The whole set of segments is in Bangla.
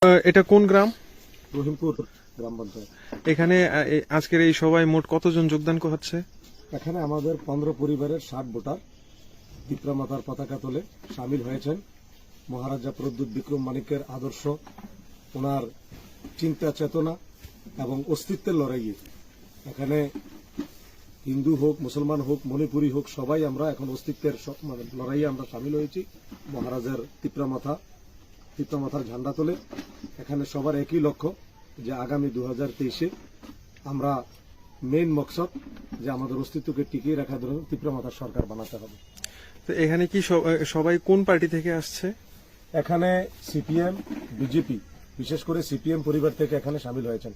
এটা কোন গ্রাম? রহিমপুর গ্রাম পঞ্চায়েত। এখানে আজকের এই সভায় মোট কতজন যোগদান হচ্ছে? এখানে আমাদের 15 পরিবারের 60 ভোটার পিতামাতার পতাকা তোলে সামিল হয়েছেন। মহারাজা প্রদ্যুৎ বিক্রম মানিক্যের আদর্শ, ওনার চিন্তা চেতনা এবং অস্তিত্বের লড়াইয়ে এখানে হিন্দু হোক, মুসলমান হোক, মণিপুরী হোক, সবাই আমরা এখন অস্তিত্বের লড়াইয়ে আমরা সামিল হয়েছি। মহারাজার পিতামাতার ঝান্ডা তোলে এখানে সবার একই লক্ষ্য যে আগামী 2023-এ আমরা মেইন মকসদ যে আমাদের অস্তিত্বকে টিকিয়ে রাখার জন্য পিতামাতার সরকার বানাতে হবে। তো এখানে কি সবাই কোন পার্টি থেকে আসছে? এখানে সিপিএম, বিজেপি, বিশেষ করে সিপিএম পরিবার থেকে এখানে সামিল হয়েছেন।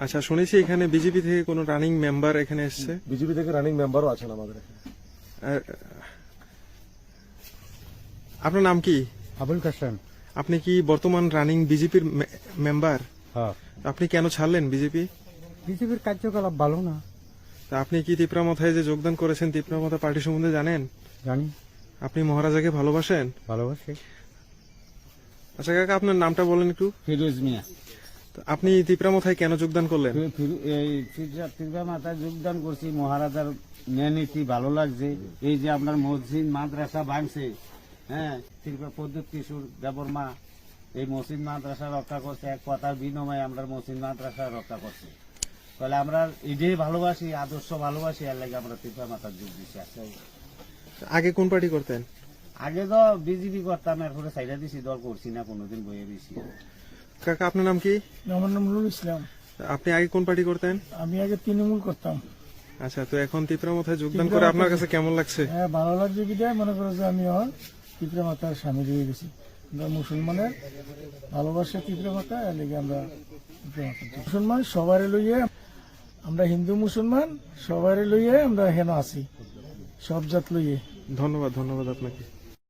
আচ্ছা, শুনেছি এখানে বিজেপি থেকে কোন রানিং মেম্বার এখানে এসছে? বিজেপি থেকে রানিং মেম্বারও আছেন আমাদের এখানে। আপনার নাম কি? আবুল কাসেম। আপনি কি বর্তমান রানিং বিজেপির মেম্বার? হ্যাঁ। আপনি কেন ছাড়লেন বিজেপি? বিজেপির কার্যকলাপ ভালো না। তা আপনি কি তিপ্রামথায় যে যোগদান করেছেন, তিপ্রামথা পার্টি সম্বন্ধে জানেন? জানি। আপনি মহারাজাকে ভালোবাসেন? ভালোবাসি। আচ্ছা কাকা, আপনার নামটা বলেন একটু। ফিরোজ মিয়া। আপনি তিপ্রামথায় কেন যোগদান করলেন? এই তিপ্রামাথায় যোগদান করছি, মহারাজার নীতি ভালো লাগছে। এই যে আপনার মসজিদ মাদ্রাসা ভাঙছে, হ্যাঁ, প্রদ্যুৎ কিশোর দেববর্মা এই মসজিদ মাদ্রাসা রক্ষা করছে, এক কথার বিনিময়ে আমরা মসজিদ মাদ্রাসা রক্ষা করছি। তাহলে আমরা এটাই ভালোবাসি, আদর্শ ভালোবাসি, এর লাগে আমরা তিপ্রামাথার যোগ দিচ্ছি। আগে কোন পার্টি করতেন? আগে তো বিজেপি করতাম, এরপরে সাইডা দিছি, দল করছি না, কোনোদিন বইয়ে দিছি। কাকা আপনার নাম কি? আমার নাম নুরুল ইসলাম। আপনি আগে কোন পার্টি করতেন? আমি আগে তৃণমূল করতাম। আচ্ছা, তো এখন তিপ্রামথায় যোগদান করে আপনার কাছে কেমন লাগছে? হ্যাঁ, ভালো লাগছে। বিদায় মনে করো যে আমি আমার পিতৃমাতার সামিল হয়ে গেছি। আমরা মুসলমানের ভালোবাসা পিতৃমাতা, এর লেগে আমরা মুসলমান সবারই লইয়ে, আমরা হিন্দু মুসলমান সবারই লইয়ে আমরা হেন আছি, সব জাত লইয়ে। ধন্যবাদ আপনাকে।